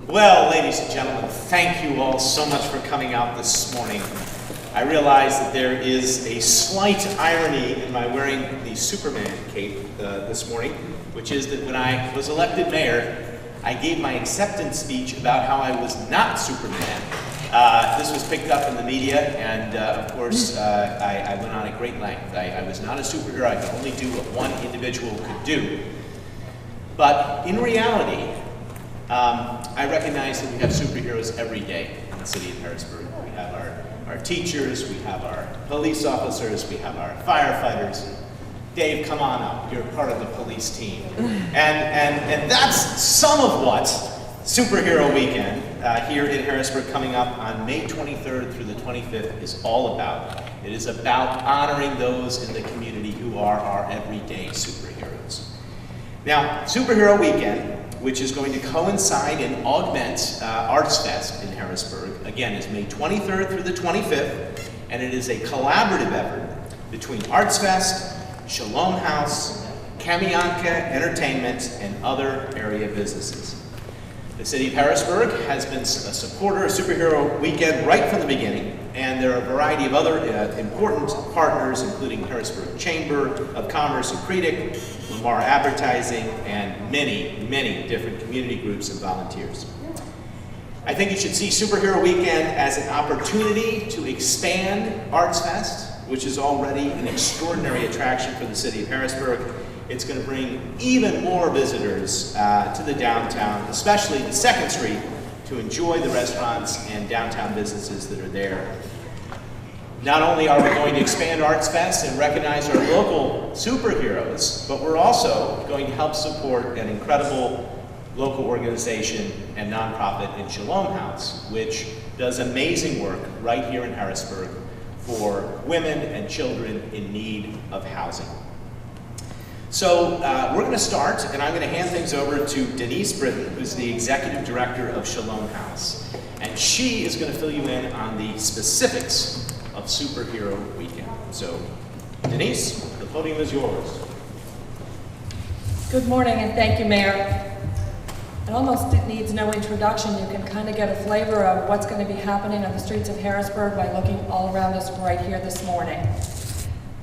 Well, ladies and gentlemen, thank you all so much for coming out this morning. I realize that there is a slight irony in my wearing the Superman cape this morning, which is that when I was elected mayor, I gave my acceptance speech about how I was not Superman. This was picked up in the media, and of course, I went on at great length. I was not a superhero. I could only do what one individual could do. But in reality, I recognize that we have superheroes every day in the city of Harrisburg. We have our teachers, we have our police officers, we have our firefighters. Dave, come on up. You're part of the police team. And that's some of what Superhero Weekend here in Harrisburg coming up on May 23rd through the 25th is all about. It is about honoring those in the community who are our everyday superheroes. Now, Superhero Weekend, which is going to coincide and augment Arts Fest in Harrisburg, again, is May 23rd through the 25th, and it is a collaborative effort between Arts Fest, Shalom House, Kamianka Entertainment, and other area businesses. The city of Harrisburg has been a supporter of Superhero Weekend right from the beginning, and there are a variety of other important partners, including Harrisburg Chamber of Commerce and Creedic, Lamar Advertising, and many, many different community groups and volunteers. I think you should see Superhero Weekend as an opportunity to expand Arts Fest, which is already an extraordinary attraction for the city of Harrisburg. It's going to bring even more visitors to the downtown, especially the 2nd Street, to enjoy the restaurants and downtown businesses that are there. Not only are we going to expand Arts Fest and recognize our local superheroes, but we're also going to help support an incredible local organization and nonprofit in Shalom House, which does amazing work right here in Harrisburg for women and children in need of housing. So we're going to start, and I'm going to hand things over to Denise Britton, who's the Executive Director of Shalom House. And she is going to fill you in on the specifics of Superhero Weekend. So, Denise, the podium is yours. Good morning, and thank you, Mayor. It almost needs no introduction. You can kind of get a flavor of what's going to be happening on the streets of Harrisburg by looking all around us right here this morning.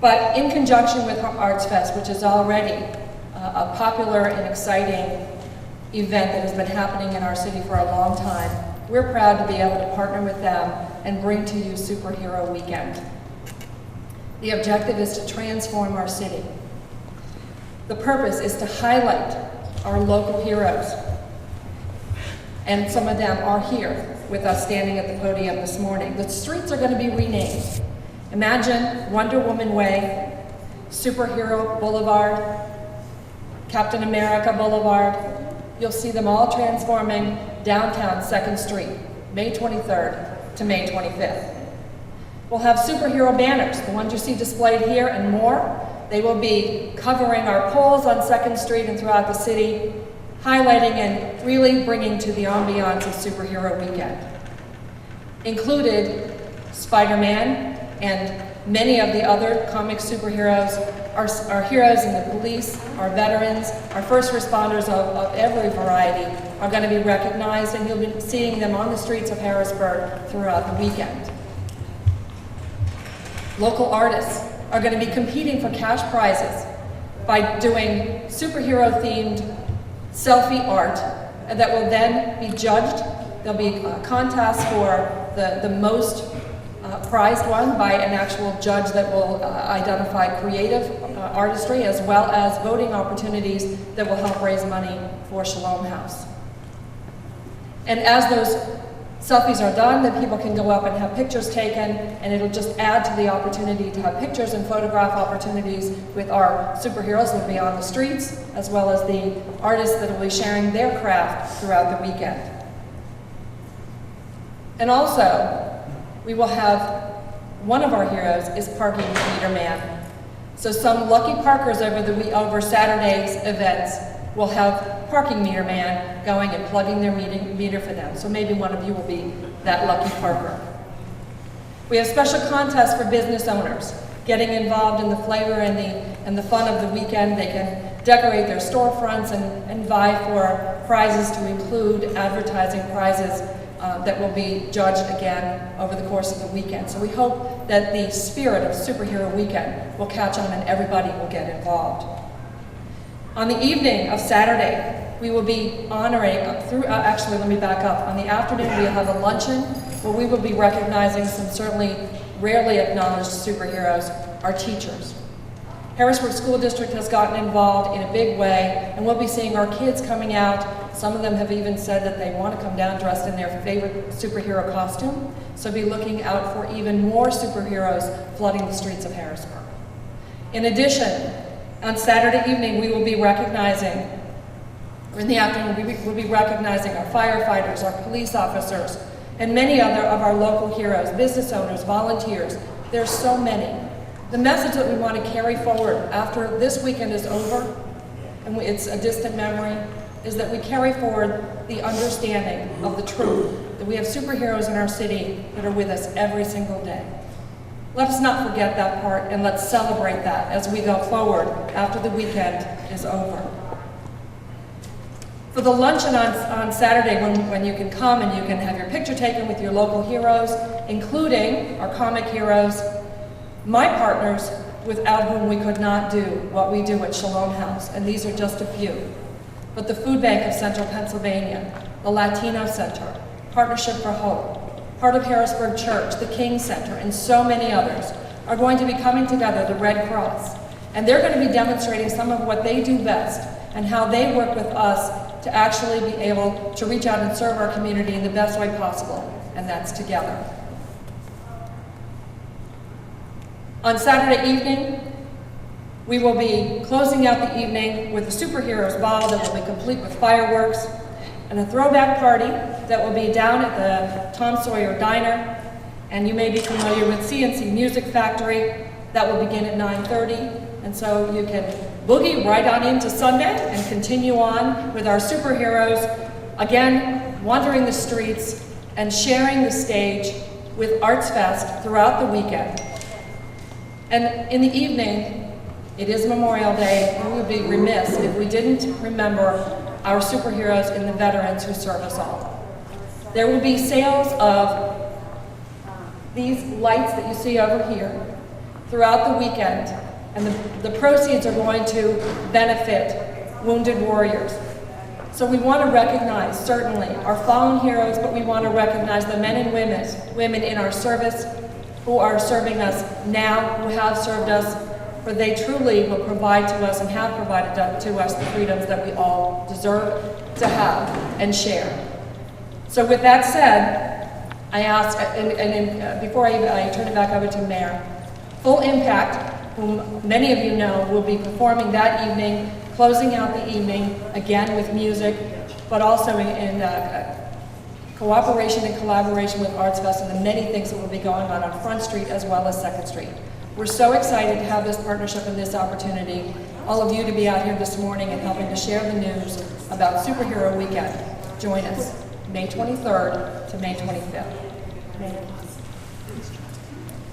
But in conjunction with Arts Fest, which is already a popular and exciting event that has been happening in our city for a long time, we're proud to be able to partner with them and bring to you Superhero Weekend. The objective is to transform our city. The purpose is to highlight our local heroes. And some of them are here with us standing at the podium this morning. The streets are going to be renamed. Imagine Wonder Woman Way, Superhero Boulevard, Captain America Boulevard. You'll see them all transforming downtown 2nd Street, May 23rd to May 25th. We'll have superhero banners, the ones you see displayed here and more. They will be covering our poles on 2nd Street and throughout the city, highlighting and really bringing to the ambiance of Superhero Weekend. Included Spider-Man and many of the other comic superheroes, our heroes in the police, our veterans, our first responders of every variety are going to be recognized, and you'll be seeing them on the streets of Harrisburg throughout the weekend. Local artists are going to be competing for cash prizes by doing superhero-themed selfie art that will then be judged. There'll be contests for the most prized one by an actual judge that will identify creative artistry, as well as voting opportunities that will help raise money for Shalom House. And as those selfies are done, then people can go up and have pictures taken, and it'll just add to the opportunity to have pictures and photograph opportunities with our superheroes that will be on the streets, as well as the artists that will be sharing their craft throughout the weekend. And also, we will have one of our heroes is Parking Meter Man. So some lucky parkers over Saturday's events will have Parking Meter Man going and plugging their meter for them. So maybe one of you will be that lucky parker. We have special contests for business owners, getting involved in the flavor and the fun of the weekend. They can decorate their storefronts and vie for prizes to include advertising prizes that will be judged again over the course of the weekend. So we hope that the spirit of Superhero Weekend will catch on and everybody will get involved. On the evening of Saturday, we will be honoring, actually let me back up. On the afternoon, we'll have a luncheon where we will be recognizing some certainly rarely acknowledged superheroes, our teachers. Harrisburg School District has gotten involved in a big way, and we'll be seeing our kids coming out. Some of them have even said that they want to come down dressed in their favorite superhero costume, so be looking out for even more superheroes flooding the streets of Harrisburg. In addition, on Saturday evening, we will be recognizing, or in the afternoon, we'll be recognizing our firefighters, our police officers, and many other of our local heroes, business owners, volunteers. There's so many. The message that we want to carry forward after this weekend is over, and it's a distant memory, is that we carry forward the understanding of the truth, that we have superheroes in our city that are with us every single day. Let us not forget that part, and let's celebrate that as we go forward after the weekend is over. For the luncheon on Saturday, when you can come and you can have your picture taken with your local heroes, including our comic heroes, my partners without whom we could not do what we do at Shalom House, and these are just a few. But the Food Bank of Central Pennsylvania, the Latino Center, Partnership for Hope, part of Harrisburg Church, the King Center, and so many others are going to be coming together, the Red Cross, and they're going to be demonstrating some of what they do best and how they work with us to actually be able to reach out and serve our community in the best way possible, and that's together. On Saturday evening, we will be closing out the evening with a superheroes ball that will be complete with fireworks and a throwback party that will be down at the Tom Sawyer Diner. And you may be familiar with CNC Music Factory. That will begin at 9:30. And so you can boogie right on into Sunday and continue on with our superheroes, again, wandering the streets and sharing the stage with Arts Fest throughout the weekend. And in the evening, it is Memorial Day, and we would be remiss if we didn't remember our superheroes and the veterans who serve us all. There will be sales of these lights that you see over here throughout the weekend, and the proceeds are going to benefit wounded warriors. So we want to recognize, certainly, our fallen heroes, but we want to recognize the men and women in our service who are serving us now, who have served us, for they truly will provide to us and have provided to us the freedoms that we all deserve to have and share. So with that said, I ask, before I turn it back over to Mayor, Full Impact, whom many of you know, will be performing that evening, closing out the evening, again with music, but also in cooperation and collaboration with Arts Fest and the many things that will be going on Front Street as well as 2nd Street. We're so excited to have this partnership and this opportunity, all of you to be out here this morning and helping to share the news about Superhero Weekend. Join us May 23rd to May 25th.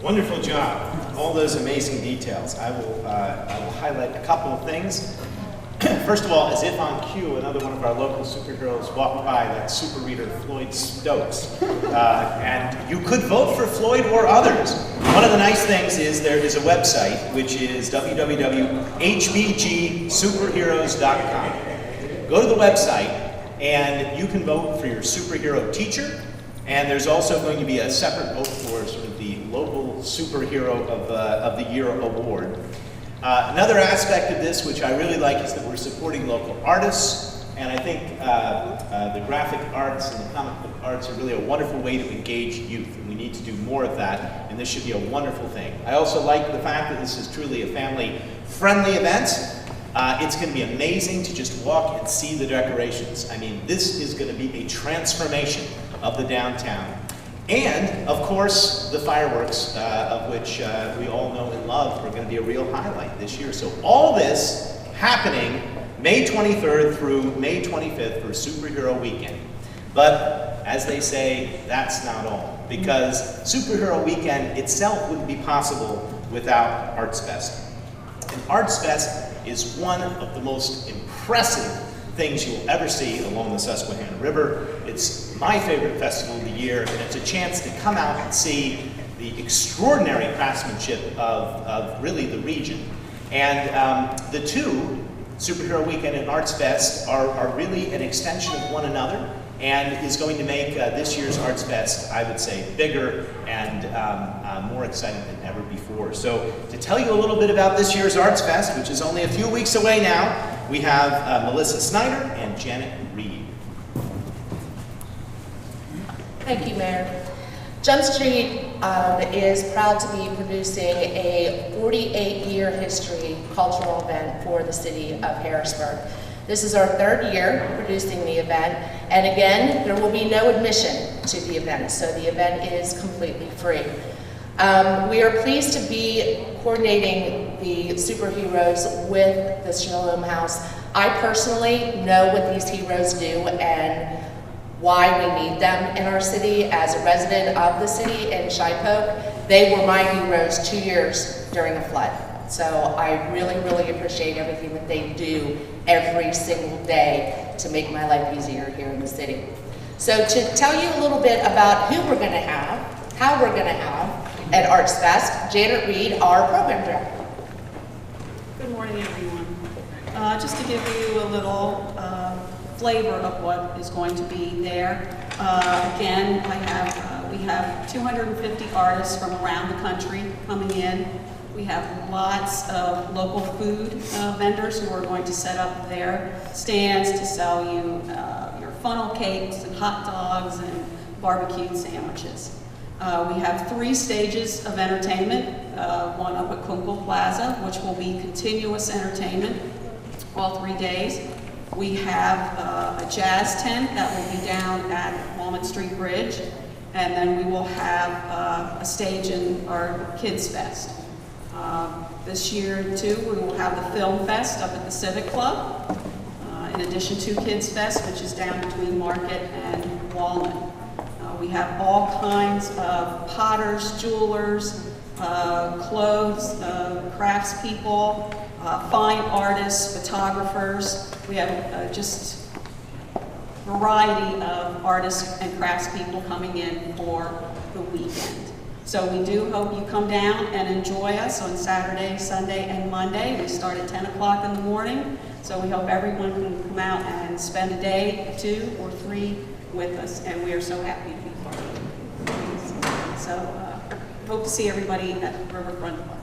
Wonderful job. All those amazing details. I will highlight a couple of things. First of all, as if on cue, another one of our local superheroes walked by, that super reader Floyd Stokes. And you could vote for Floyd or others. One of the nice things is there is a website, which is www.hbgsuperheroes.com. Go to the website, and you can vote for your superhero teacher. And there's also going to be a separate vote for sort of the local superhero of the year award. Another aspect of this, which I really like, is that we're supporting local artists, and I think the graphic arts and the comic book arts are really a wonderful way to engage youth, and we need to do more of that, and this should be a wonderful thing. I also like the fact that this is truly a family-friendly event. It's going to be amazing to just walk and see the decorations. I mean, this is going to be a transformation of the downtown. And, of course, the fireworks, of which we all know and love, are going to be a real highlight this year. So all this happening May 23rd through May 25th for Superhero Weekend. But, as they say, that's not all. Because Superhero Weekend itself wouldn't be possible without Arts Fest. And Arts Fest is one of the most impressive things you will ever see along the Susquehanna River. It's my favorite festival of the year, and it's a chance to come out and see the extraordinary craftsmanship of really the region. And the two, Superhero Weekend and Arts Fest, are really an extension of one another, and is going to make this year's Arts Fest, I would say, bigger and more exciting than ever before. So to tell you a little bit about this year's Arts Fest, which is only a few weeks away now, we have Melissa Snyder and Janet Reed. Thank you, Mayor. Jump Street is proud to be producing a 48-year history cultural event for the city of Harrisburg. This is our third year producing the event, and again, there will be no admission to the event, so the event is completely free. We are pleased to be coordinating the superheroes with the Shalom House. I personally know what these heroes do and why we need them in our city. As a resident of the city in Shipoke, they were my heroes 2 years during the flood. So I really, really appreciate everything that they do every single day to make my life easier here in the city. So to tell you a little bit about who we're going to have, how we're going to have at Arts Fest, Janet Reed, our program director. Good morning, everyone. Just to give you a little flavor of what is going to be there. Again, we have 250 artists from around the country coming in. We have lots of local food vendors who are going to set up their stands to sell you your funnel cakes and hot dogs and barbecued sandwiches. We have 3 stages of entertainment, one up at Kunkel Plaza, which will be continuous entertainment all 3 days. We have a jazz tent that will be down at Walnut Street Bridge, and then we will have a stage in our Kids Fest. This year, too, we will have the Film Fest up at the Civic Club, in addition to Kids Fest, which is down between Market and Walnut. We have all kinds of potters, jewelers, clothes, craftspeople, fine artists, photographers. We have just a variety of artists and craftspeople coming in for the weekend. So we do hope you come down and enjoy us on Saturday, Sunday, and Monday. We start at 10 o'clock in the morning, so we hope everyone can come out and spend a day, 2 or 3 with us, and we are so happy to be part of it. So hope to see everybody at Riverfront Park.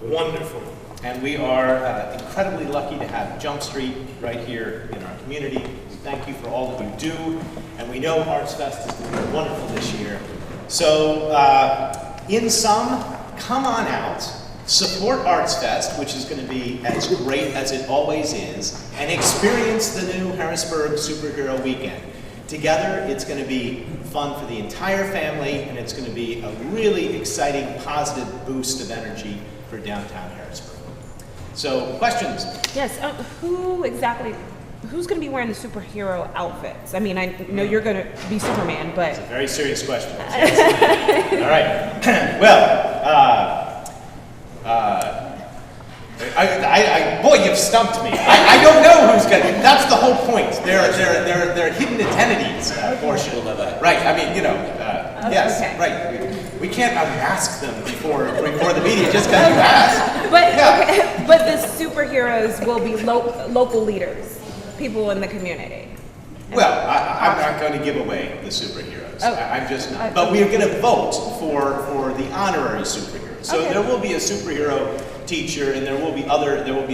Wonderful. And we are incredibly lucky to have Jump Street right here in our community. We thank you for all that you do, and we know Arts Fest is going to be wonderful this year. So, in sum, come on out, support Arts Fest, which is going to be as great as it always is, and experience the new Harrisburg Superhero Weekend. Together, it's going to be fun for the entire family, and it's going to be a really exciting, positive boost of energy for downtown Harrisburg. So, questions? Yes, who's going to be wearing the superhero outfits? I mean, I know you're going to be Superman, but... It's a very serious question. All right. Well, boy, you've stumped me. I don't know who's going to... That's the whole point. They're hidden identities portion. Right, I mean, yes, okay. right. We can't unmask them before the meeting just because you asked. But, okay, but the superheroes will be local leaders, people in the community. Well, I'm not going to give away the superheroes. Oh. I'm just not. But we are going to vote for the honorary superheroes. So Okay. there will be a superhero teacher, and there will be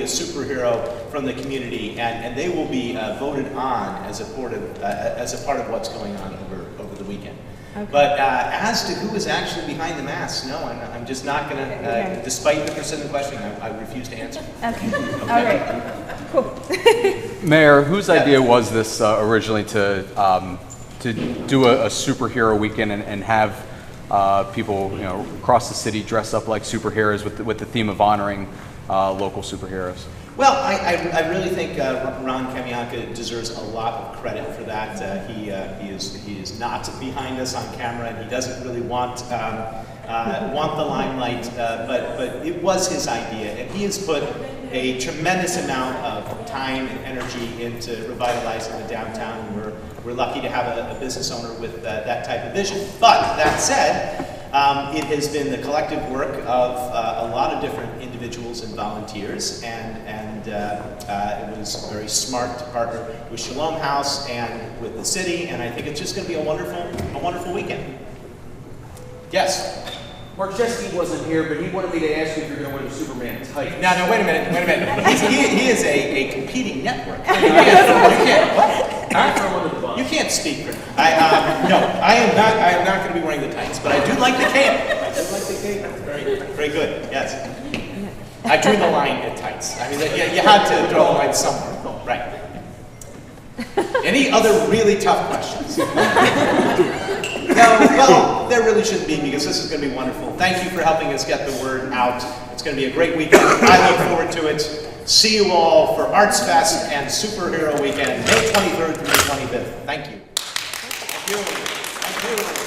a superhero from the community, and they will be voted on as a part of what's going on over the weekend. Okay. But as to who is actually behind the masks, no, I'm just not going to. Okay. Despite the persistent question, I refuse to answer. Okay, all right, cool. Mayor, whose idea was this originally to do a superhero weekend and have people across the city dress up like superheroes with the theme of honoring local superheroes? Well, I really think Ron Kamianka deserves a lot of credit for that. He is not behind us on camera, and he doesn't really want the limelight. But it was his idea, and he has put a tremendous amount of time and energy into revitalizing the downtown. And we're lucky to have a business owner with that type of vision. But that said, it has been the collective work of a lot of different individuals and volunteers, and it was very smart to partner with Shalom House and with the city, and I think it's just going to be a wonderful weekend. Yes? Mark Chesky wasn't here, but he wanted me to ask you if you're going to wear the Superman tight. No, wait a minute. He is a competing network. You can't speak for him. No, I am not going to be wearing the tights, but I do like the cape. Very good, yes. I drew the line at tights. I mean, you had to draw the line somewhere. Right. Any other really tough questions? No, well, there really shouldn't be, because this is going to be wonderful. Thank you for helping us get the word out. It's going to be a great weekend. I look forward to it. See you all for Arts Fest and Superhero Weekend, May 23rd through May 25th. Thank you. Thank you. Thank you.